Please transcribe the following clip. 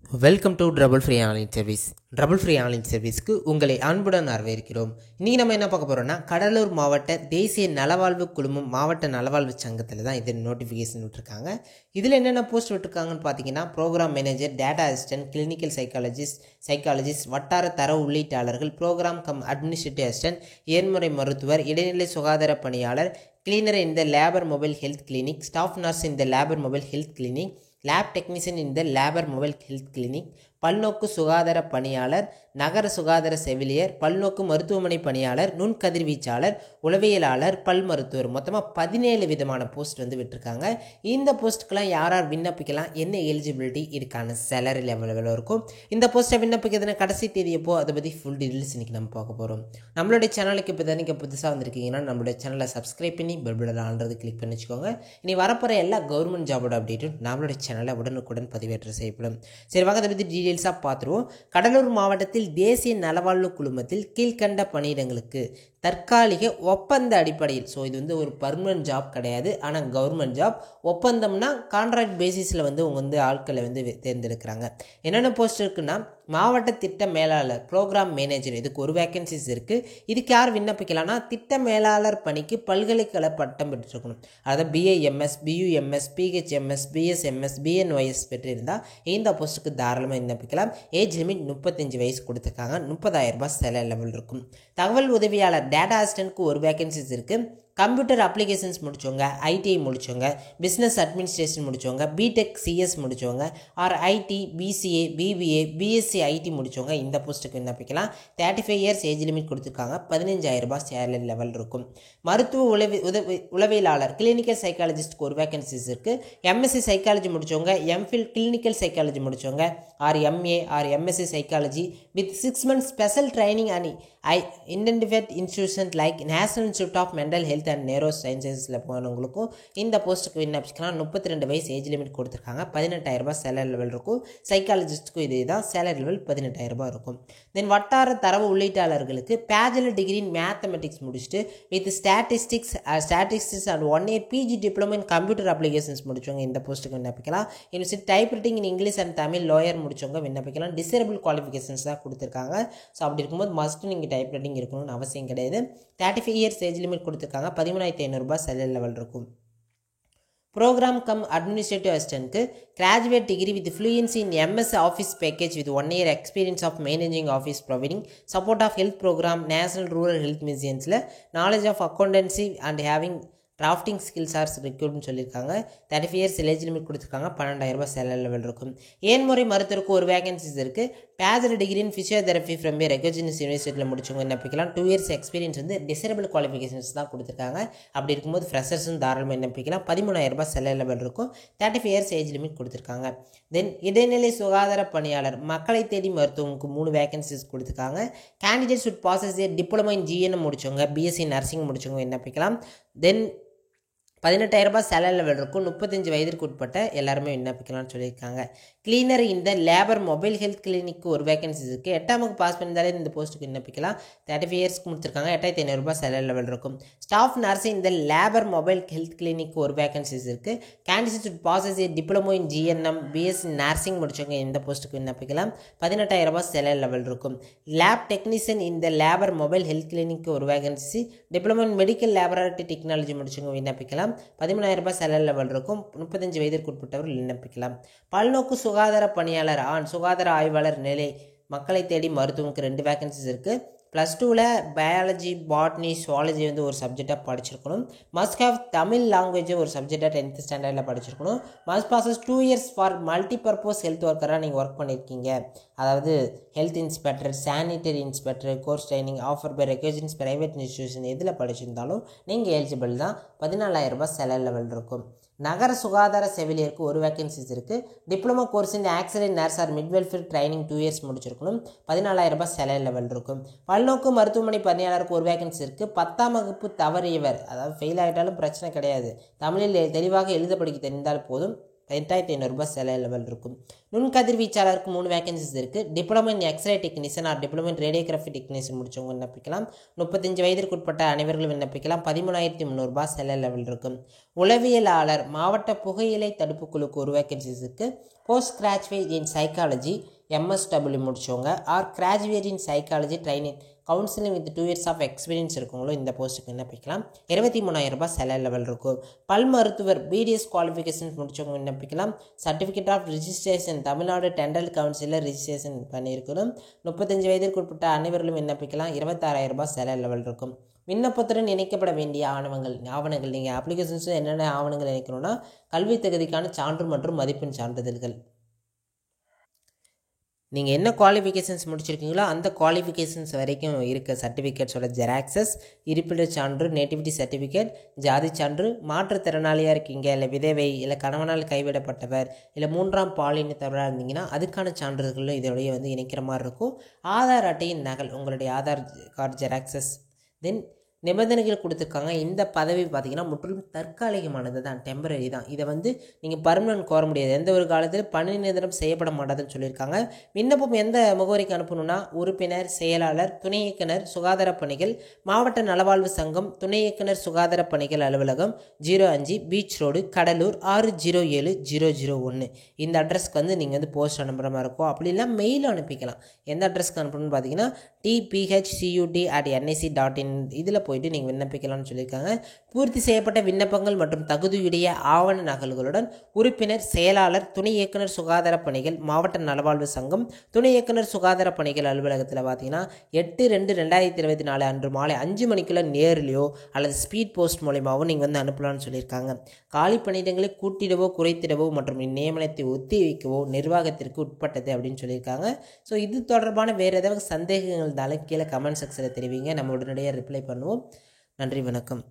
Welcome to trouble free online service. Trouble free online சர்வீஸ்க்கு உங்களை அன்புடன் வரவேற்கிறோம். இன்றைக்கி நம்ம என்ன பார்க்க போகிறோம்னா, கடலூர் மாவட்ட தேசிய நலவாழ்வு குழுமம் மாவட்ட நலவாழ்வு சங்கத்தில் தான் இது நோட்டிஃபிகேஷன் விட்டுருக்காங்க. இதில் என்னென்ன போஸ்ட் விட்டுருக்காங்கன்னு பார்த்தீங்கன்னா, programme manager, data assistant, clinical psychologist, வட்டார தர உள்ளீட்டாளர்கள், ப்ரோக்ராம் கம் அட்மினிஸ்ட்ரேட்டிவ் அசிஸ்டன்ட், இயன்முறை மருத்துவர், இடைநிலை சுகாதார பணியாளர், cleaner in the labour mobile health clinic, staff nurse in the labour mobile health clinic, lab technician in the labour mobile health clinic, பல்நோக்கு சுகாதார பணியாளர், நகர சுகாதார செவிலியர், பல்நோக்கு மருத்துவமனை பணியாளர், நுண்கதிர்வீச்சாளர், உளவியலாளர், பல் மருத்துவர், மொத்தமாக 17 விதமான போஸ்ட் விட்டுருக்காங்க. இந்த போஸ்ட்டுக்கெல்லாம் யார் விண்ணப்பிக்கலாம், என்ன எலிஜிபிலிட்டி, இதுக்கான சேலரி லெவல் எவ்வளோ இருக்கும், இந்த போஸ்ட்டை விண்ணப்பிக்கிறதுனா கடைசி தேதியப்போ, அதை பற்றி ஃபுல் டீட்டெயில்ஸ் இன்றைக்கி நம்ம பார்க்க போகிறோம். நம்மளுடைய சேனலுக்கு இப்போ தான் நீங்கள் புதுசாக வந்திருக்கீங்கன்னா நம்மளுடைய சேனலை சப்ஸ்கிரைப் பண்ணி பெல் பட்டன் ஆல்ரெடி கிளிக் பண்ணி வச்சுக்கோங்க. இனி வரப்போகிற எல்லா கவர்மெண்ட் ஜாபோட அப்டேட்டும் நம்மளுடைய சேனலை உடனுக்குடன் பதிவேற்றம் செய்யப்படும். சரி வாங்க, அதை பற்றி டீட்டெயில்ஸாக பார்த்துருவோம். கடலூர் மாவட்டத்தில் தேசிய நலவாழ்வு குழுமத்தில் கீழ்கண்ட பணியிடங்களுக்கு தற்காலிக ஒப்பந்த அடிப்படையில், ஸோ இது ஒரு பர்மனன்ட் ஜாப் கிடையாது, ஆனால் கவர்மெண்ட் ஜாப். ஒப்பந்தம்னா கான்ட்ராக்ட் பேசிஸில் உங்க ஆட்களை தேர்ந்தெடுக்கிறாங்க. என்னென்ன போஸ்ட் இருக்குன்னா, மாவட்ட திட்ட மேலாளர், ப்ரோக்ராம் மேனேஜர், இதுக்கு ஒரு வேக்கன்சிஸ் இருக்குது. இதுக்கு யார் விண்ணப்பிக்கலாம்னா, திட்ட மேலாளர் பணிக்கு பல்கலைக்கழக பட்டம் பெற்றிருக்கணும். அதாவது பிஏஎம்எஸ், பியூஎம்எஸ், பிஹெச்எம்எஸ், பிஎஸ்எம்எஸ், பிஎன்ஒஎஸ் பெற்றிருந்தால் இந்த போஸ்ட்டுக்கு தாராளமாக விண்ணப்பிக்கலாம். ஏஜ் லிமிட் 35 வயசு கொடுத்துருக்காங்க. 30,000 ரூபாய் சேலரி லெவல் இருக்கும். தகவல் உதவியாளர், டேட்டா அசிஸ்டன்ட்க்கு ஒரு வேகன்சிஸ் இருக்குது. கம்ப்யூட்டர் அப்ளிகேஷன்ஸ் முடித்தவங்க, ஐடிஐ முடித்தவங்க, பிஸ்னஸ் அட்மினிஸ்ட்ரேஷன் முடித்தவங்க, பிடெக் சிஎஸ் முடித்தவங்க, or IT, BCA, BBA, BSc IT முடித்தவங்க இந்த போஸ்ட்டுக்கு விண்ணப்பிக்கலாம். 35 இயர்ஸ் ஏஜ் லிமிட் கொடுத்துருக்காங்க. 15,000 ரூபாய் சேலரி லெவல் இருக்கும். மருத்துவ உளவியலாளர், கிளினிக்கல் சைக்காலஜிஸ்ட்க்கு ஒரு வேகன்சிஸ் இருக்குது. எம்எஸ்சி சைக்காலஜி முடித்தவங்க, எம்ஃபில் கிளினிக்கல் சைக்காலஜி முடித்தவங்க, or MA or MSc psychology with 6 months special training and identified institution like national institute of mental health and neuro சயின்சஸில் போனவங்களுக்கும் இந்த போஸ்ட்டுக்கு விண்ணப்பிச்சுக்கலாம். 32 வயசு ஏஜ் லிமிட் கொடுத்துருக்காங்க. 18,000 ரூபாய் சேலரி லெவல் இருக்கும். சைக்காலஜிஸ்ட்டுக்கும் இதே தான், சேலரி லெவல் 18,000 ரூபாய் இருக்கும். தென் வட்டார தரவு உள்ளீட்டாளர்களுக்கு பேச்சுலர் டிகிரி இன் மேத்தமெட்டிக்ஸ் முடிச்சுட்டு with statistics and 1 year PG diploma in computer applications முடிச்சவங்க இந்த போஸ்ட்டுக்கு விண்ணப்பிக்கலாம். University type writing in English and Tamil lower முடிச்சவங்க விண்ணப்பிக்கலாம். டிசேபிள் குவாலிஃபிகேஷன்ஸ் தான் கொடுத்துருக்காங்க. ஸோ அப்படி இருக்கும்போது மஸ்ட் நீங்கள் டைப் ரைட்டிங் இருக்கணும்னு அவசியம் கிடையாது. 35 இயர்ஸ் ஏஜ் லிமிட் கொடுத்துருக்காங்க. 13,500 ரூபாய் சேலரி லெவல் இருக்கும். ப்ரோக்ராம் கம் அட்மினிஸ்ட்ரேட்டிவ் அசிஸ்டன்ட்க்கு graduate degree with fluency in MS office package with 1 year experience of managing office providing support of health programme, national rural health மிஷன்ஸில் knowledge of accountancy and having drafting skills are ரெக்யூர்ட்னு சொல்லியிருக்காங்க. 35 years age limit கொடுத்துருக்காங்க. 12,000 ரூபாய் salary level இருக்கும். ஏன்முறை மருத்துவருக்கு ஒரு vacancies இருக்குது. Bachelor degree in physiotherapy from recognised யூனிவர்சிட்டியில் முடிச்சவங்க விண்ணப்பிக்கலாம். 2 years எக்ஸ்பீரியன்ஸ் டிசேபிள் குவாலிஃபிகேஷன்ஸ் தான் கொடுத்துருக்காங்க. அப்படி இருக்கும்போது ஃப்ரெஷர்ஸும் தாராளமாக விண்ணப்பிக்கலாம். 13,000 ரூபாய் சேலரி லெவல் இருக்கும். 35 இயர்ஸ் ஏஜ் லிமிட் கொடுத்துருக்காங்க. தென் இடைநிலை சுகாதார பணியாளர், மக்களை தேடி மருத்துவமுக்கு 3 வேகன்சிஸ் கொடுத்துருக்காங்க. Candidates would possess diploma in GNM முடிச்சவங்க, பிஎஸ்சி நர்சிங் முடிச்சவங்க விண்ணப்பிக்கலாம். தென் 18,000 ரூபாய் சேலரி லெவல் இருக்கும். 35 வயதிற்கு உட்பட்ட எல்லாருமே விண்ணப்பிக்கலாம்னு சொல்லியிருக்காங்க. கிளீனர் இந்த லேபர் மொபைல் ஹெல்த் கிளினிக்கு ஒரு வேகன்சிஸ் இருக்குது. 8ஆம் வகுப்பு பாஸ் பண்ணியிருந்தாலே இந்த போஸ்ட்டுக்கு விண்ணப்பிக்கலாம். 35 இயர்ஸ்க்கு கொடுத்துருக்காங்க. 8,500 ரூபாய் சேலரி லெவல் இருக்கும். ஸ்டாஃப் நர்ஸ் இந்த லேபர் மொபைல் ஹெல்த் கிளினிக்கு ஒரு வேகன்சிஸ் இருக்குது. Candidates possess diploma in GNM, BSc nursing முடிச்சவங்க இந்த போஸ்ட்டுக்கு விண்ணப்பிக்கலாம். 18,000 ரூபாய் சேலரி லெவல் இருக்கும். லேப் டெக்னீஷியன் இந்த லேபர் மொபைல் ஹெல்த் கிளினிக்கு ஒரு vacancy. Diploma in medical laboratory technology முடிச்சவங்க விண்ணப்பிக்கலாம். 13,000 ரூபாய் சேலரி லெவல் இருக்கும். 35 வயதிற்கு உட்பட்டவர் விண்ணப்பிக்கலாம். பல்நோக்கு சுகாதார பணியாளர் ஆண், சுகாதார ஆய்வாளர் நிலை, மக்களை தேடி மருத்துவமுக்கு 2 வேகன்சிஸ் இருக்குது. +2ல் பயாலஜி, பாட்னி, சுவாலஜி ஒரு சப்ஜெக்டாக படிச்சிருக்கணும். மஸ்ட் ஹேவ் தமிழ் லாங்குவேஜ் ஒரு சப்ஜெக்டாக 10th ஸ்டாண்டர்டில் படிச்சிருக்கணும். Must possess 2 years for multipurpose health ஒர்க்கராக நீங்கள் ஒர்க் பண்ணியிருக்கீங்க. அதாவது health inspector, sanitary inspector course training offer by recognised private institution எதில் படிச்சிருந்தாலும் நீங்கள் எலிஜிபிள் தான். 14,000 ரூபாய் சேலரி லெவல் இருக்கும். நகர சுகாதார செவிலியருக்கு ஒரு வேகன்சிஸ் இருக்குது. Diploma course in accident nurse or midwifery training 2 years முடிச்சிருக்கணும். 14,000 ரூபாய் சேலரி லெவல் இருக்கும். பல்நோக்கு மருத்துவமனை பணியாளருக்கு ஒரு வேகன்சி இருக்குது. 10ஆம் வகுப்பு தவறியவர், அதாவது ஃபெயில் ஆகிட்டாலும் பிரச்சனை கிடையாது, தமிழில் தெளிவாக எழுத படிக்க தெரிந்தால் போதும். 8,500 சேலரி லெவல் இருக்கும். நுண்கதிர்வீச்சாளருக்கு 3 வேகன்சிஸ் இருக்குது. Diploma in X-ray technician or diploma in radiography technician முடிச்சவங்க விண்ணப்பிக்கலாம். 35 வயதிற்குட்பட்ட அனைவர்களும் விண்ணப்பிக்கலாம். 13,300 சேலரி லெவல் இருக்கும். உளவியலாளர் மாவட்ட புகையிலை தடுப்பு குழுக்கு 1 வேகன்சிஸ் இருக்குது. Post graduate in psychology MSW முடிச்சவங்க or graduate in psychology training counselling with 2 years of experience இருக்கவங்களும் இந்த போஸ்ட்டுக்கு விண்ணப்பிக்கலாம். 23,000 சேலரி லெவல் இருக்கும். பல் மருத்துவர் BDS குவாலிஃபிகேஷன்ஸ் முடிச்சவங்க விண்ணப்பிக்கலாம். Certificate of registration Tamil Nadu dental கவுன்சிலில் ரிஜிஸ்ட்ரேஷன் பண்ணியிருக்கணும். 35 வயதிற்குட்பட்ட அனைவர்களும் விண்ணப்பிக்கலாம். 26,000 சேலரி லெவல் இருக்கும். விண்ணப்பத்துடன் இணைக்கப்பட வேண்டிய ஆவணங்கள் நீங்கள் அப்ளிகேஷன்ஸ் என்னென்ன ஆவணங்கள் இணைக்கணும்னா கல்வி தகுதிக்கான சான்று மற்றும் மதிப்பெண் சான்றிதழ்கள். நீங்கள் என்ன குவாலிஃபிகேஷன்ஸ் முடிச்சிருக்கீங்களோ அந்த குவாலிஃபிகேஷன்ஸ் வரைக்கும் இருக்க சர்டிஃபிகேட்ஸோட ஜெராக்சஸ், இருப்பிடச் சான்று, நேட்டிவிட்டி சர்டிஃபிகேட், ஜாதி சான்று, மாற்றுத்திறனாளியாக இருக்கீங்க, இல்லை விதவை, இல்லை கணவனால் கைவிடப்பட்டவர், இல்லை 3ஆம் பாலினத்தவராக இருந்தீங்கன்னா அதுக்கான சான்றிதழ்களும் இதோடைய இணைக்கிற மாதிரி இருக்கும். ஆதார் அட்டையின் நகல், உங்களுடைய ஆதார் கார்டு ஜெராக்சஸ். தென் நிபந்தனைகள் கொடுத்துருக்காங்க. இந்த பதவி பார்த்திங்கன்னா முற்றிலும் தற்காலிகமானது தான், டெம்பரரி தான். இதை நீங்கள் பர்மனன்ட் கோர முடியாது. எந்த ஒரு காலத்தில் பணி நிரந்தரம் செய்யப்பட மாட்டாதுன்னு சொல்லியிருக்காங்க. விண்ணப்பம் எந்த முகவரிக்கு அனுப்பணும்னா உறுப்பினர், செயலாளர், துணை இயக்குனர், சுகாதார பணிகள், மாவட்ட நலவாழ்வு சங்கம், துணை இயக்குனர் சுகாதார பணிகள் அலுவலகம், 05 பீச் ரோடு, கடலூர் 607001. இந்த அட்ரஸ்க்கு நீங்கள் போஸ்ட் அனுப்புகிற மாதிரி இருக்கும். அப்படி இல்லை மெயில் அனுப்பிக்கலாம். எந்த அட்ரஸ்க்கு அனுப்பணும்னு பார்த்தீங்கன்னா tphcud@nic.in இதில் போயிட்டு நீங்கள் விண்ணப்பிக்கலாம்னு சொல்லியிருக்காங்க. பூர்த்தி செய்யப்பட்ட விண்ணப்பங்கள் மற்றும் தகுதியுடைய ஆவண நகல்களுடன் உறுப்பினர், செயலாளர், துணை இயக்குனர் சுகாதார பணிகள், மாவட்ட நலவாழ்வு சங்கம், துணை இயக்குனர் சுகாதார பணிகள் அலுவலகத்தில் பார்த்தீங்கன்னா 8/2/2024 அன்று மாலை 5 மணிக்குள்ள நேரிலையோ அல்லது ஸ்பீட் போஸ்ட் மூலமாகவும் நீங்கள் அனுப்பலாம்னு சொல்லியிருக்காங்க. காலி பணியிடங்களை கூட்டிடவோ குறைத்திடவோ மற்றும் நியமனத்தை ஒத்தி வைக்கவோ நிர்வாகத்திற்கு உட்பட்டது அப்படின்னு சொல்லியிருக்காங்க. ஸோ இது தொடர்பான வேறு ஏதாவது சந்தேகங்கள் இருந்தாலும் கீழே கமெண்ட் செக்ஷனில் தெரிவிங்க. நம்ம உடனடியாக ரிப்ளை பண்ணுவோம். நன்றி, வணக்கம்.